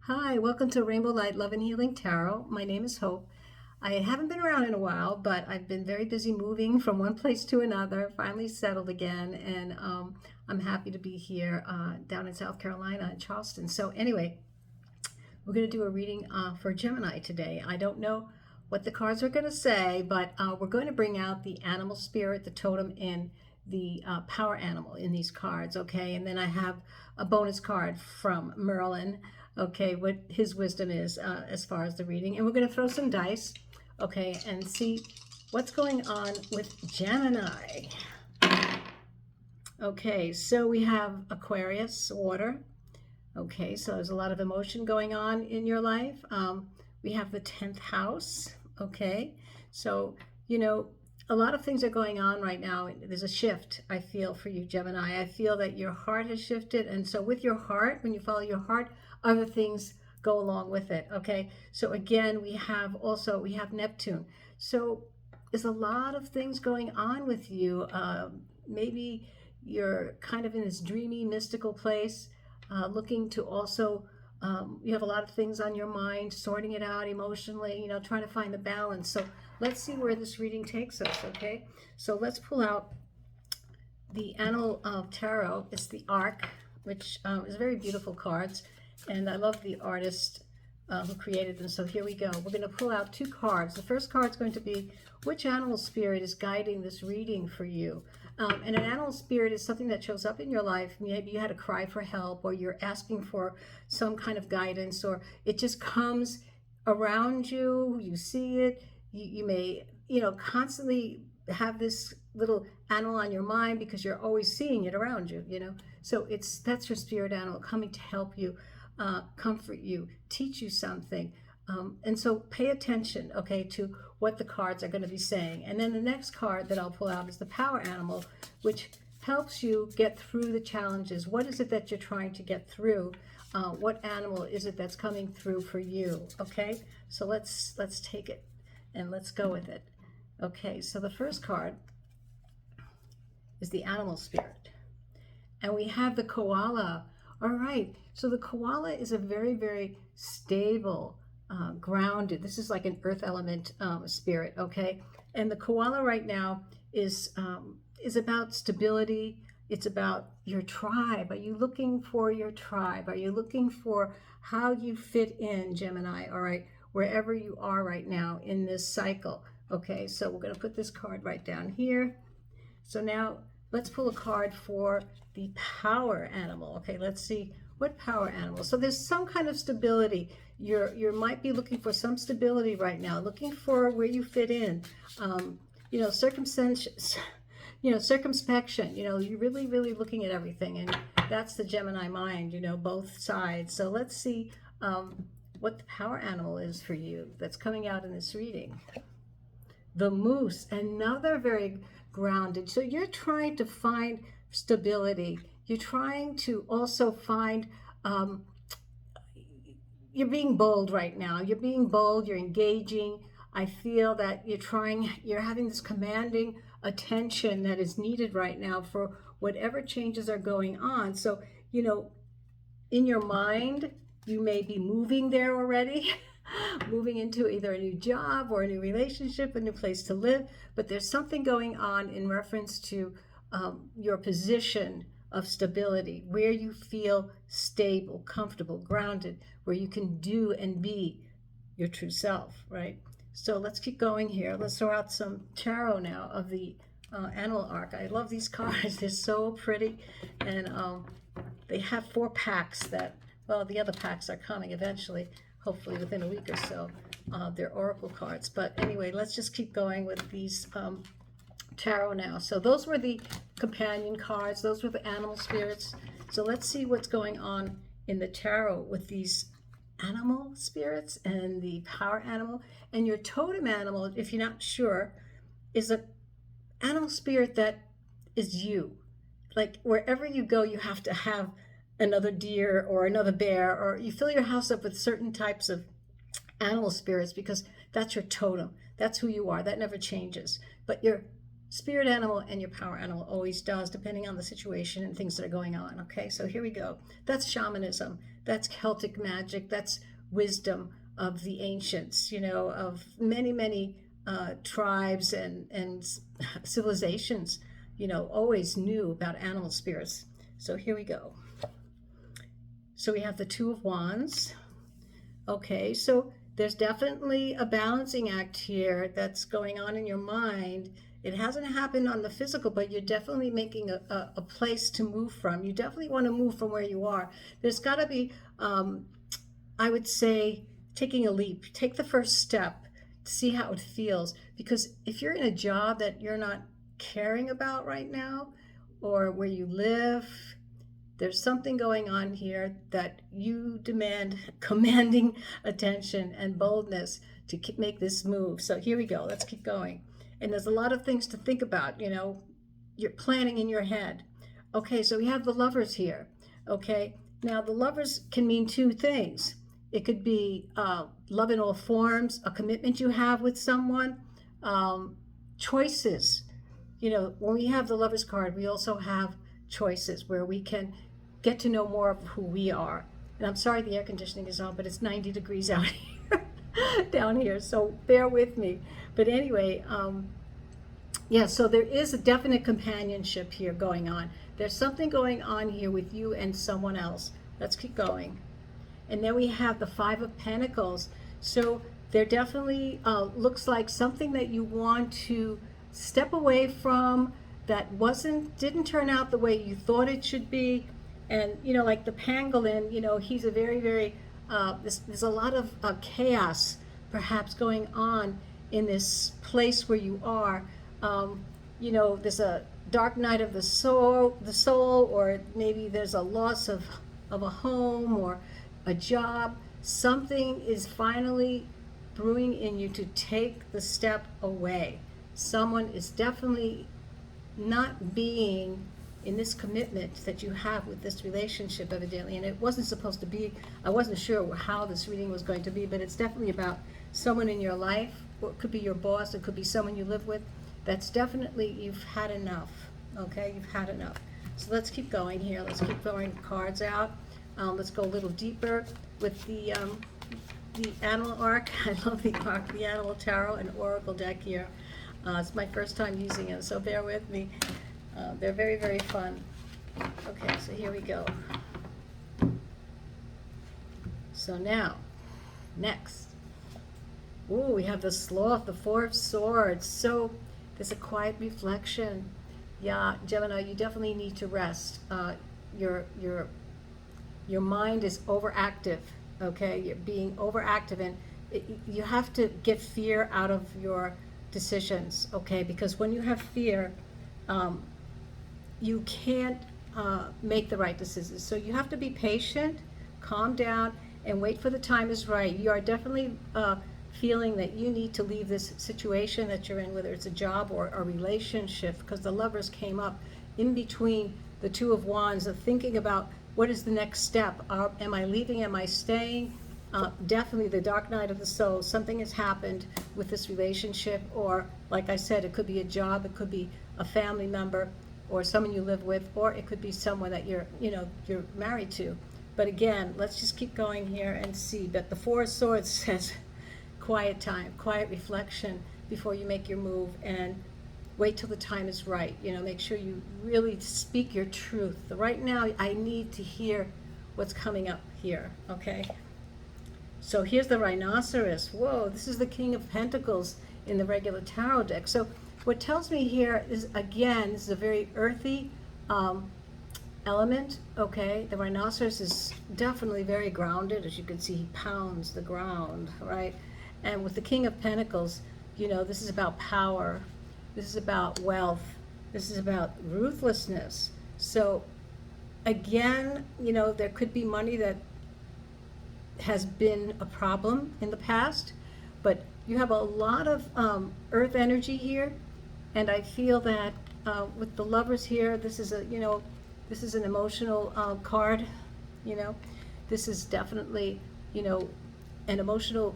Hi, welcome to Rainbow Light Love and Healing Tarot. My name is Hope. I haven't been around in a while, but I've been very busy moving from one place to another, finally settled again, and I'm happy to be here down in South Carolina in Charleston. So anyway, we're going to do a reading for Gemini today. I don't know what the cards are going to say, but we're going to bring out the animal spirit, the totem, and the power animal in these cards, okay? And then I have a bonus card from Merlin, okay, what his wisdom is as far as the reading. And we're going to throw some dice, okay, and see what's going on with Gemini. Okay, so we have Aquarius, water. Okay, so there's a lot of emotion going on in your life. We have the 10th house. Okay, so, a lot of things are going on right now. There's a shift, I feel, for you, Gemini. I feel that your heart has shifted. And so with your heart, when you follow your heart, other things go along with it. Okay, so again, we have Neptune. So there's a lot of things going on with you. Maybe you're kind of in this dreamy, mystical place, looking to also, you have a lot of things on your mind, sorting it out emotionally, trying to find the balance. So let's see where this reading takes us, okay? So let's pull out the Animal of Tarot. It's the Ark, which is very beautiful cards, and I love the artist who created them. So here we go. We're going to pull out two cards. The first card is going to be which animal spirit is guiding this reading for you. And an animal spirit is something that shows up in your life. Maybe you had a cry for help, or you're asking for some kind of guidance, or it just comes around you. You see it. You may, constantly have this little animal on your mind because you're always seeing it around you, So that's your spirit animal coming to help you, comfort you, teach you something. And so pay attention, okay, to what the cards are going to be saying. And then the next card that I'll pull out is the power animal, which helps you get through the challenges. What is it that you're trying to get through? What animal is it that's coming through for you? Okay, so let's take it and let's go with it. Okay, so the first card is the animal spirit. And we have the koala. All right, so the koala is a very, very stable, grounded. This is like an earth element spirit, okay? And the koala right now is about stability. It's about your tribe. Are you looking for your tribe? Are you looking for how you fit in, Gemini? All right, wherever you are right now in this cycle. Okay, so we're going to put this card right down here. So now let's pull a card for the power animal. Okay, let's see what power animal. So there's some kind of stability. You might be looking for some stability right now, looking for where you fit in. Circumspection. You're really, really looking at everything, and that's the Gemini mind. Both sides. So let's see what the power animal is for you that's coming out in this reading. The moose, another very grounded. So you're trying to find stability. You're trying to also find, you're being bold right now. You're being bold, you're engaging. I feel that you're having this commanding attention that is needed right now for whatever changes are going on. So, in your mind, you may be moving there already. Moving into either a new job or a new relationship, a new place to live, but there's something going on in reference to your position of stability, where you feel stable, comfortable, grounded, where you can do and be your true self, right? So let's keep going here. Let's throw out some tarot now of the Animal Arc. I love these cards. They're so pretty, and they have 4 packs that, well, the other packs are coming eventually, hopefully within a week or so. They're oracle cards. But anyway, let's just keep going with these tarot now. So those were the companion cards. Those were the animal spirits. So let's see what's going on in the tarot with these animal spirits and the power animal. And your totem animal, if you're not sure, is an animal spirit that is you. Like wherever you go, you have to have another deer or another bear, or you fill your house up with certain types of animal spirits because that's your totem. That's who you are. That never changes. But your spirit animal and your power animal always does, depending on the situation and things that are going on. Okay, so here we go. That's shamanism. That's Celtic magic. That's wisdom of the ancients, of many tribes and civilizations, always knew about animal spirits. So here we go. So we have the Two of Wands. Okay, so there's definitely a balancing act here that's going on in your mind. It hasn't happened on the physical, but you're definitely making a place to move from. You definitely want to move from where you are. There's got to be, I would say, taking a leap. Take the first step to see how it feels. Because if you're in a job that you're not caring about right now, or where you live, there's something going on here that you demand commanding attention and boldness to make this move. So here we go. Let's keep going. And there's a lot of things to think about. You're planning in your head. Okay, so we have the Lovers here. Okay, now the Lovers can mean two things. It could be love in all forms, a commitment you have with someone, choices. When we have the Lovers card, we also have choices where we can get to know more of who we are. And I'm sorry the air conditioning is on, but it's 90 degrees out here, down here, so bear with me. But anyway, yeah, so there is a definite companionship here going on. There's something going on here with you and someone else. Let's keep going. And then we have the Five of Pentacles. So there definitely looks like something that you want to step away from that didn't turn out the way you thought it should be. And, like the pangolin, he's a very, there's a lot of chaos perhaps going on in this place where you are. There's a dark night of the soul, or maybe there's a loss of a home or a job. Something is finally brewing in you to take the step away. Someone is definitely not being in this commitment that you have with this relationship, evidently, and it wasn't supposed to be. I wasn't sure how this reading was going to be, but it's definitely about someone in your life, or it could be your boss, it could be someone you live with. That's definitely, you've had enough. Okay, you've had enough. So let's keep going here. Let's keep throwing cards out. Let's go a little deeper with the Animal Arc. I love the Arc, the Animal Tarot and Oracle deck here. It's my first time using it, so bear with me. They're very fun. Okay, so here we go. So now, next. Ooh, we have the Sloth, the Four of Swords. So there's a quiet reflection. Yeah, Gemini, you definitely need to rest. Your mind is overactive. Okay, you're being overactive, and you have to get fear out of your decisions. Okay, because when you have fear, you can't make the right decisions. So you have to be patient, calm down, and wait for the time is right. You are definitely feeling that you need to leave this situation that you're in, whether it's a job or a relationship, because the Lovers came up in between the Two of Wands of thinking about what is the next step. Am I leaving? Am I staying? Definitely the dark night of the soul. Something has happened with this relationship, or like I said, it could be a job, it could be a family member, or someone you live with, or it could be someone that you're married to. But again, let's just keep going here and see. But the Four of Swords says quiet time, quiet reflection before you make your move, and wait till the time is right. Make sure you really speak your truth. Right now, I need to hear what's coming up here, okay? So here's the Rhinoceros. Whoa, this is the King of Pentacles in the regular tarot deck. So what tells me here is, again, this is a very earthy element, okay? The Rhinoceros is definitely very grounded. As you can see, he pounds the ground, right? And with the King of Pentacles, this is about power. This is about wealth. This is about ruthlessness. So again, there could be money that has been a problem in the past, but you have a lot of earth energy here, and I feel that with the Lovers here, this is this is an emotional card. This is definitely an emotional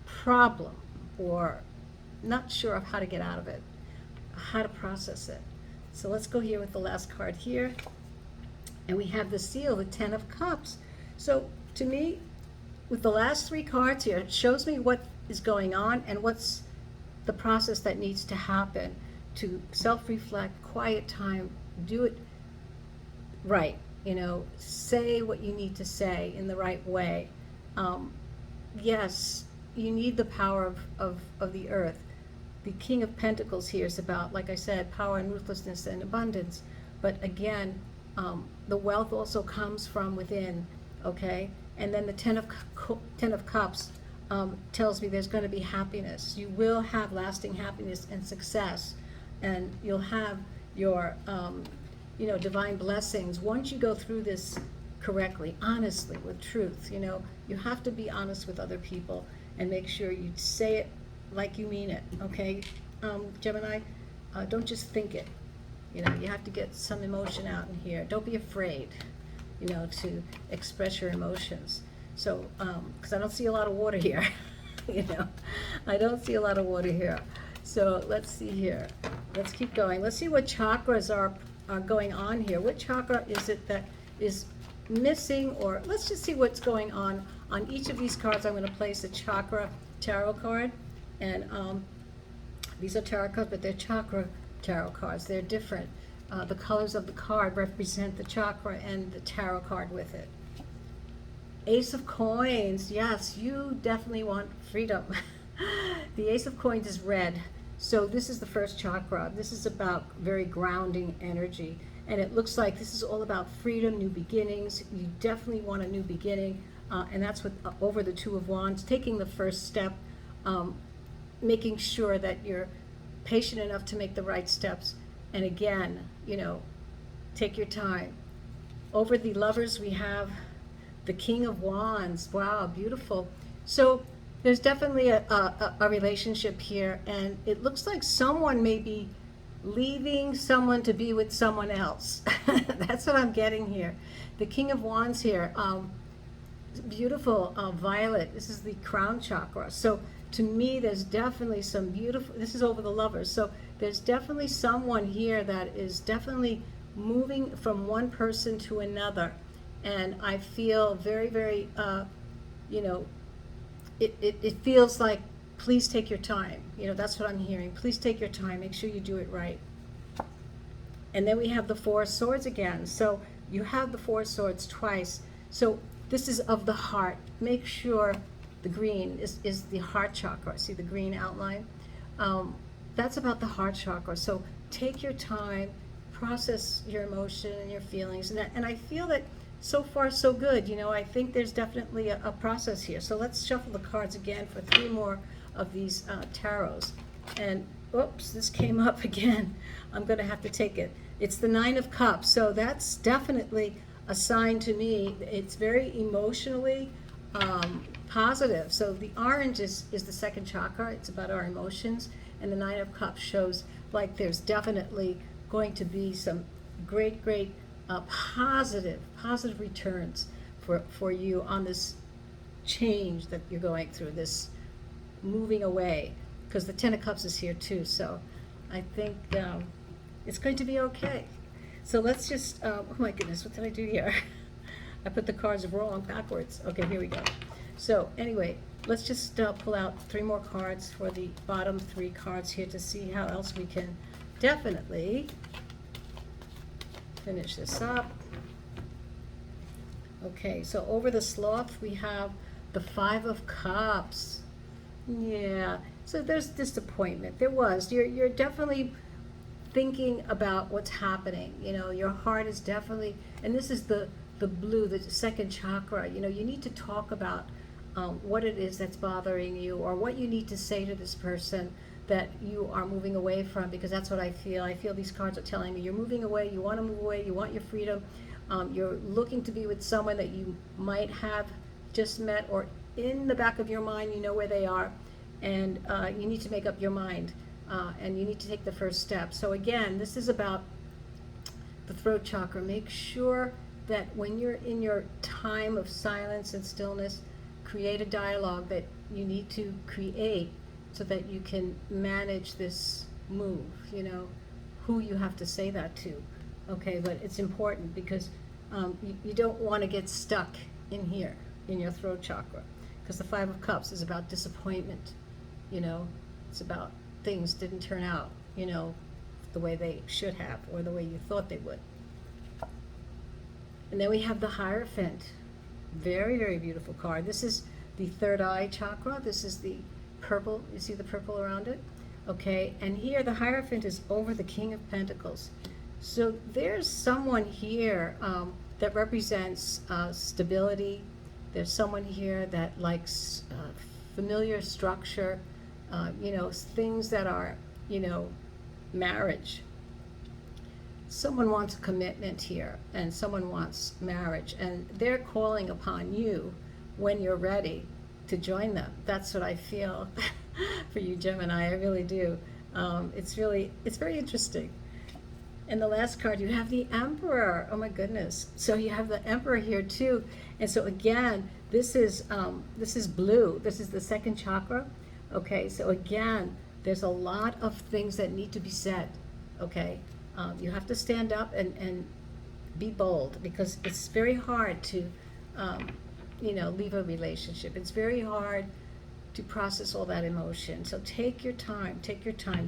problem, or not sure of how to get out of it. how to process it. So let's go here with the last card here. And we have the seal, the 10 of Cups. So to me, with the last 3 cards here, it shows me what is going on and what's the process that needs to happen to self-reflect, quiet time, do it right, say what you need to say in the right way. Yes, you need the power of the earth. The King of Pentacles here is about, like I said, power and ruthlessness and abundance. But again, the wealth also comes from within, okay? And then the 10 of Cups tells me there's going to be happiness. You will have lasting happiness and success. And you'll have your, divine blessings. Once you go through this correctly, honestly, with truth, you have to be honest with other people and make sure you say it like you mean it, okay? Gemini, don't just think it. You have to get some emotion out in here. Don't be afraid, to express your emotions. So, because I don't see a lot of water here, I don't see a lot of water here. So let's see here. Let's keep going. Let's see what chakras are going on here. What chakra is it that is missing? Or let's just see what's going on each of these cards. I'm going to place a chakra tarot card. And these are tarot cards, but they're chakra tarot cards. They're different. The colors of the card represent the chakra and the tarot card with it. Ace of Coins. Yes, you definitely want freedom. The Ace of Coins is red. So this is the first chakra. This is about very grounding energy. And it looks like this is all about freedom, new beginnings. You definitely want a new beginning. And that's what over the Two of Wands, taking the first step, making sure that you're patient enough to make the right steps. And again, take your time. Over the Lovers, we have the King of Wands. Wow, beautiful. So there's definitely a relationship here, and it looks like someone may be leaving someone to be with someone else. That's what I'm getting here. The King of Wands here, beautiful violet. This is the crown chakra. So to me, there's definitely some beautiful, this is over the Lovers. So there's definitely someone here that is definitely moving from one person to another. And I feel very, very, it feels like, please take your time. That's what I'm hearing. Please take your time. Make sure you do it right. And then we have the Four of Swords again. So you have the Four of Swords twice. So this is of the heart. Make sure the green is the heart chakra. See the green outline? That's about the heart chakra. So take your time, process your emotion and your feelings. And I feel that so far so good. I think there's definitely a process here. So let's shuffle the cards again for 3 more of these tarots. And oops, this came up again. I'm going to have to take it. It's the 9 of Cups. So that's definitely a sign to me. It's very emotionally positive. So the orange is the second chakra. It's about our emotions. And the 9 of Cups shows like there's definitely going to be some great positive returns for you on this change that you're going through, this moving away, because the 10 of Cups is here too. So I think it's going to be okay. So let's just, oh my goodness, what did I do here? I put the cards wrong backwards. Okay, here we go. So anyway, let's just pull out 3 more cards for the bottom 3 cards here to see how else we can definitely finish this up. Okay, so over the Sloth, we have the 5 of Cups. Yeah, so there's disappointment. There was. You're definitely thinking about what's happening. Your heart is definitely, and this is the blue, the second chakra. You need to talk about what it is that's bothering you, or what you need to say to this person that you are moving away from, because that's what I feel. I feel these cards are telling me you're moving away, you want to move away, you want your freedom. You're looking to be with someone that you might have just met, or in the back of your mind you know where they are, and you need to make up your mind, and you need to take the first step. So again, this is about the throat chakra. Make sure that when you're in your time of silence and stillness, create a dialogue that you need to create so that you can manage this move, you know, who you have to say that to. Okay, but it's important because you don't want to get stuck in here, in your throat chakra, because the Five of Cups is about disappointment, you know, it's about things didn't turn out, you know, the way they should have or the way you thought they would. And then we have the Hierophant. Very, very beautiful card. This is the third eye chakra. This is the purple. You see the purple around it? Okay, and here the Hierophant is over the King of Pentacles. So there's someone here that represents stability. There's someone here that likes familiar structure, you know, things that are, you know, marriage. Someone wants a commitment here, and someone wants marriage, and they're calling upon you when you're ready to join them. That's what I feel for you, Gemini. I really do. It's very interesting. And the last card, you have the Emperor. Oh my goodness. So you have the Emperor here too. And so again, this is blue. This is the second chakra. Okay, so again, there's a lot of things that need to be said. Okay, you have to stand up and be bold, because it's very hard to, you know, leave a relationship. It's very hard to process all that emotion. So take your time,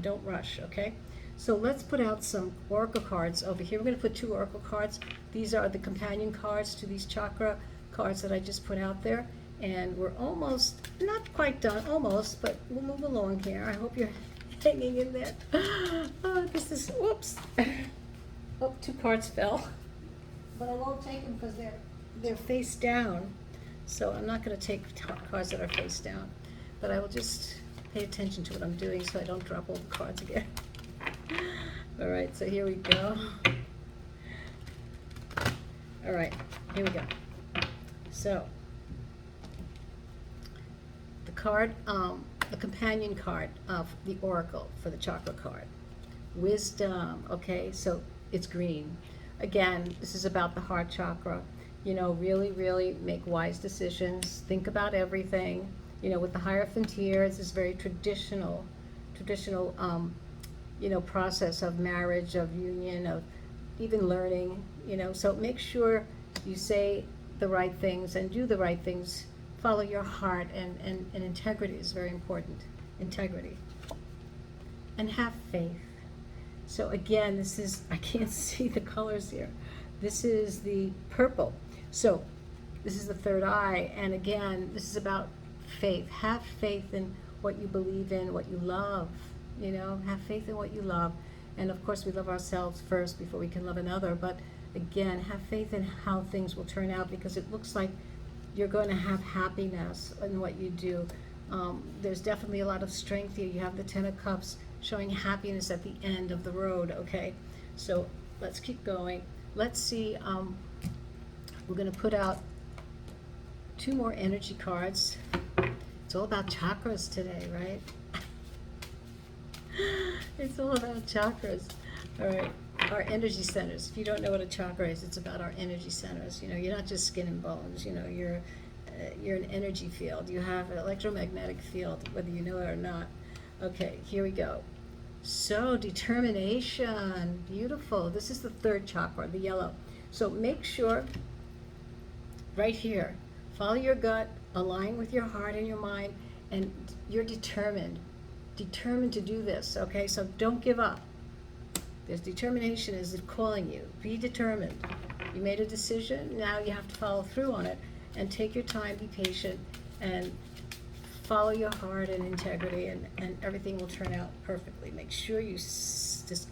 don't rush, okay? So let's put out some oracle cards over here. We're going to put 2 oracle cards. These are the companion cards to these chakra cards that I just put out there. And we're almost, not quite done, almost, but we'll move along here. I hope you're hanging in there. Oh, this is, whoops. Oh, 2 cards fell. But I won't take them because they're face down. So I'm not going to take cards that are face down. But I will just pay attention to what I'm doing so I don't drop all the cards again. All right, so here we go. All right, here we go. So the card, the companion card of the oracle for the chakra card, wisdom. Okay, so it's green. Again, this is about the heart chakra. You know, really make wise decisions. Think about everything. You know, with the Hierophant here, it's this very traditional, you know, process of marriage, of union, of even learning, you know. So make sure you say the right things and do the right things. Follow your heart, and integrity is very important. Integrity. And have faith. So again, this is, I can't see the colors here. This is the purple. So this is the third eye. And again, this is about faith. Have faith in what you believe in, what you love. You know, have faith in what you love. And of course, we love ourselves first before we can love another. But again, have faith in how things will turn out, because it looks like you're going to have happiness in what you do. There's definitely a lot of strength here. You have the Ten of Cups showing happiness at the end of the road, okay? So let's keep going. Let's see, we're going to put out 2 more energy cards. It's all about chakras today, right? It's all about chakras. All right, our energy centers. If you don't know what a chakra is, it's about our energy centers. You know, you're not just skin and bones. You know, you're an energy field. You have an electromagnetic field, whether you know it or not. Okay, here we go. So determination, beautiful. This is the third chakra, the yellow. So make sure right here, follow your gut, align with your heart and your mind, and you're determined to do this, okay? So don't give up. There's determination is calling you. Be determined. You made a decision, now you have to follow through on it, and take your time, be patient, and follow your heart and integrity, and everything will turn out perfectly. Make sure you just,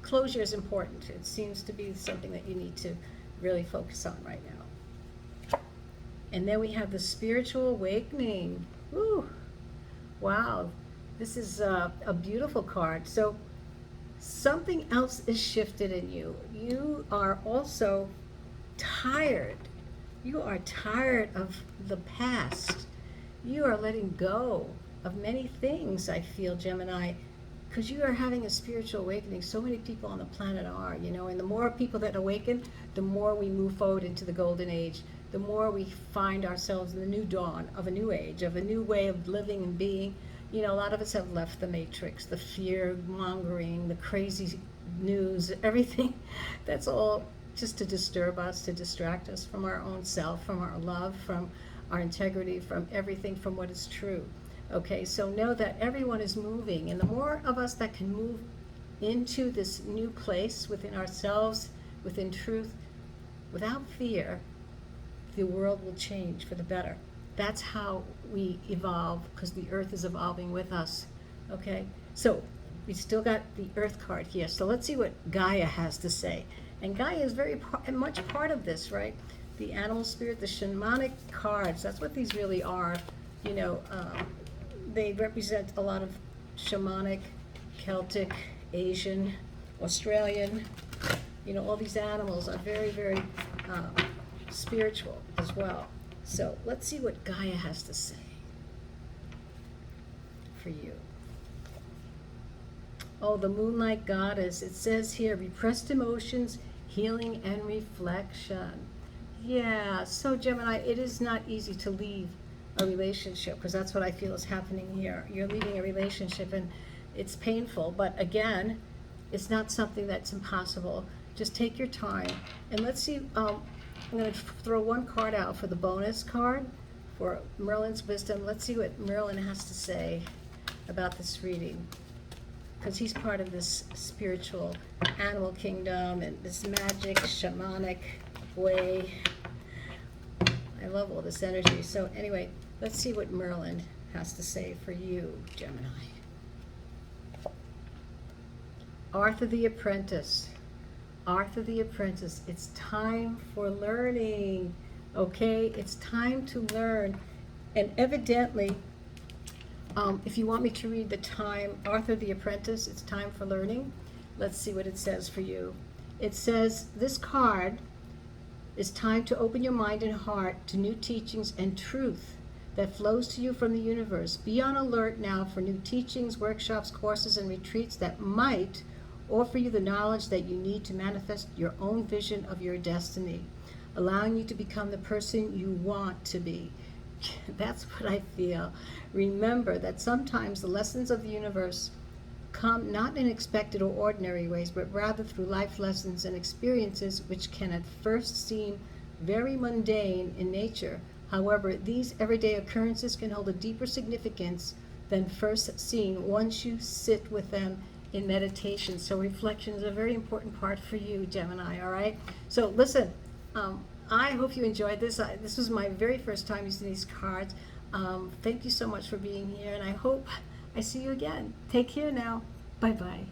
closure is important. It seems to be something that you need to really focus on right now. And then we have the spiritual awakening. Woo! Wow, this is a beautiful card. So something else is shifted in you. You are also tired. You are tired of the past. You are letting go of many things, I feel, Gemini, because you are having a spiritual awakening. So many people on the planet are, you know, and the more people that awaken, the more we move forward into the golden age. the more we find ourselves in the new dawn of a new age, of a new way of living and being. You know, a lot of us have left the matrix, the fear mongering, the crazy news, everything. That's all just to disturb us, to distract us from our own self, from our love, from our integrity, from everything, from what is true. Okay, so know that everyone is moving, and the more of us that can move into this new place within ourselves, within truth, without fear, the world will change for the better. That's how we evolve, because the earth is evolving with us. Okay, so we still got the earth card here. So let's see what Gaia has to say. And Gaia is very much part of this, right? The animal spirit, the shamanic cards, that's what these really are. You know, they represent a lot of shamanic, Celtic, Asian, Australian. You know, all these animals are very, very spiritual as well. So let's see what Gaia has to say for you. Oh, the Moonlight Goddess. It says here, repressed emotions, healing and reflection. Yeah, so Gemini, it is not easy to leave a relationship, because that's what I feel is happening here. You're leaving a relationship and it's painful, but again, it's not something that's impossible. Just take your time. And let's see, I'm going to throw one card out for the bonus card for Merlin's wisdom. Let's see what Merlin has to say about this reading, because he's part of this spiritual animal kingdom and this magic, shamanic way. I love all this energy. So anyway, let's see what Merlin has to say for you, Gemini. Arthur the Apprentice. Arthur the Apprentice. It's time for learning. Okay? It's time to learn. And evidently, if you want me to read the time, Arthur the Apprentice, it's time for learning. Let's see what it says for you. It says, this card is time to open your mind and heart to new teachings and truth that flows to you from the universe. Be on alert now for new teachings, workshops, courses, and retreats that might offer you the knowledge that you need to manifest your own vision of your destiny, allowing you to become the person you want to be. That's what I feel. Remember that sometimes the lessons of the universe come not in expected or ordinary ways, but rather through life lessons and experiences which can at first seem very mundane in nature. However, these everyday occurrences can hold a deeper significance than first seen once you sit with them in meditation. So reflection is a very important part for you, Gemini, all right? So listen, I hope you enjoyed this. This was my very first time using these cards. Thank you so much for being here, and I hope I see you again. Take care now. Bye-bye.